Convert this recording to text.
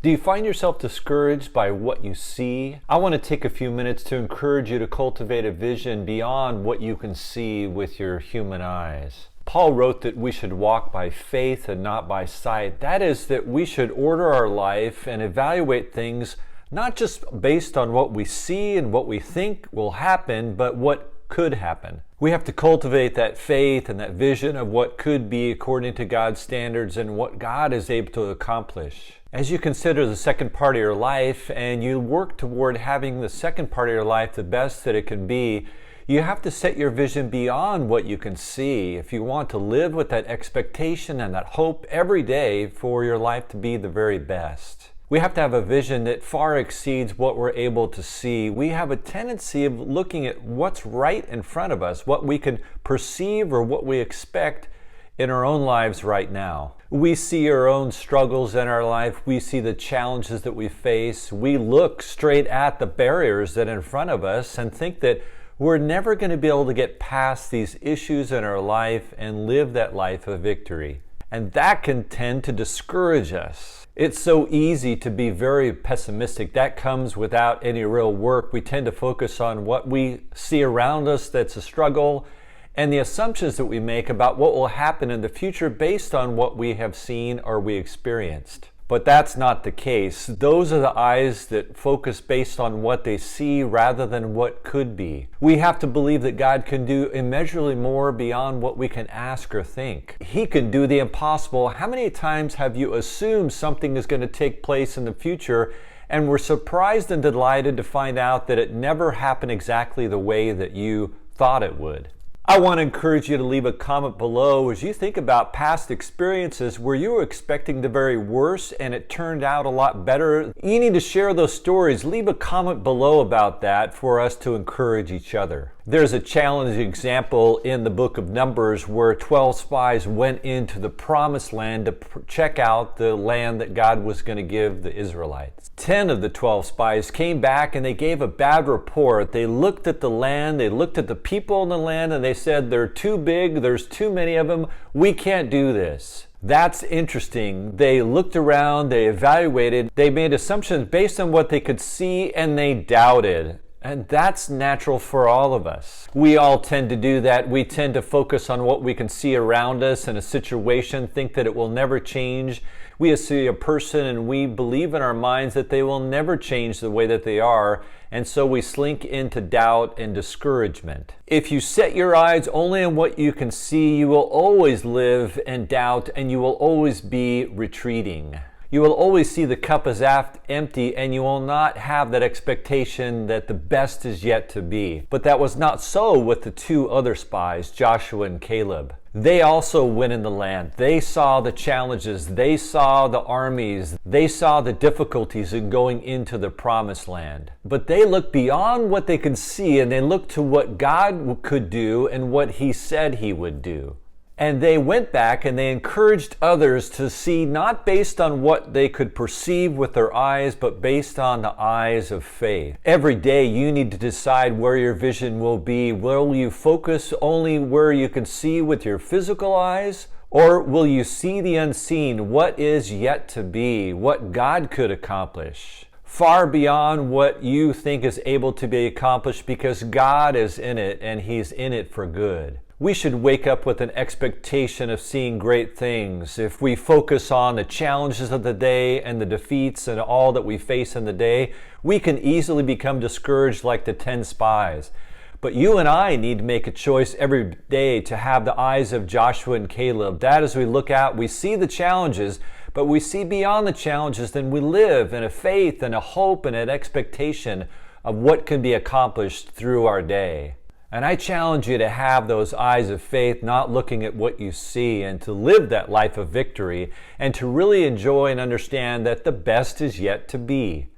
Do you find yourself discouraged by what you see? I want to take a few minutes to encourage you to cultivate a vision beyond what you can see with your human eyes. Paul wrote that we should walk by faith and not by sight. That is, that we should order our life and evaluate things not just based on what we see and what we think will happen, but what could happen. We have to cultivate that faith and that vision of what could be according to God's standards and what God is able to accomplish. As you consider the second part of your life and you work toward having the second part of your life the best that it can be, you have to set your vision beyond what you can see if you want to live with that expectation and that hope every day for your life to be the very best. We have to have a vision that far exceeds what we're able to see. We have a tendency of looking at what's right in front of us, what we can perceive or what we expect in our own lives right now. We see our own struggles in our life. We see the challenges that we face. We look straight at the barriers that are in front of us and think that we're never going to be able to get past these issues in our life and live that life of victory. And that can tend to discourage us. It's so easy to be very pessimistic. That comes without any real work. We tend to focus on what we see around us that's a struggle and the assumptions that we make about what will happen in the future based on what we have seen or we experienced. But that's not the case. Those are the eyes that focus based on what they see rather than what could be. We have to believe that God can do immeasurably more beyond what we can ask or think. He can do the impossible. How many times have you assumed something is going to take place in the future and were surprised and delighted to find out that it never happened exactly the way that you thought it would? I want to encourage you to leave a comment below as you think about past experiences where you were expecting the very worst and it turned out a lot better. You need to share those stories. Leave a comment below about that for us to encourage each other. There's a challenging example in the book of Numbers where 12 spies went into the promised land to check out the land that God was going to give the Israelites. 10 of the 12 spies came back and they gave a bad report. They looked at the land, they looked at the people in the land, and they said, they're too big, there's too many of them, we can't do this. That's interesting. They looked around, they evaluated, they made assumptions based on what they could see, and they doubted. And that's natural for all of us. We all tend to do that. We tend to focus on what we can see around us in a situation, think that it will never change. We see a person and we believe in our minds that they will never change the way that they are, and so we slink into doubt and discouragement. If you set your eyes only on what you can see, you will always live in doubt and you will always be retreating. You will always see the cup as empty, and you will not have that expectation that the best is yet to be. But that was not so with the two other spies, Joshua and Caleb. They also went in the land. They saw the challenges. They saw the armies. They saw the difficulties in going into the promised land. But they looked beyond what they could see, and they looked to what God could do and what He said He would do. And they went back and they encouraged others to see not based on what they could perceive with their eyes, but based on the eyes of faith. Every day you need to decide where your vision will be. Will you focus only where you can see with your physical eyes? Or will you see the unseen, what is yet to be, what God could accomplish? Far beyond what you think is able to be accomplished, because God is in it and He's in it for good. We should wake up with an expectation of seeing great things. If we focus on the challenges of the day and the defeats and all that we face in the day, we can easily become discouraged like the 10 spies. But you and I need to make a choice every day to have the eyes of Joshua and Caleb. That as we look out, we see the challenges, but we see beyond the challenges, then we live in a faith and a hope and an expectation of what can be accomplished through our day. And I challenge you to have those eyes of faith, not looking at what you see, and to live that life of victory, and to really enjoy and understand that the best is yet to be.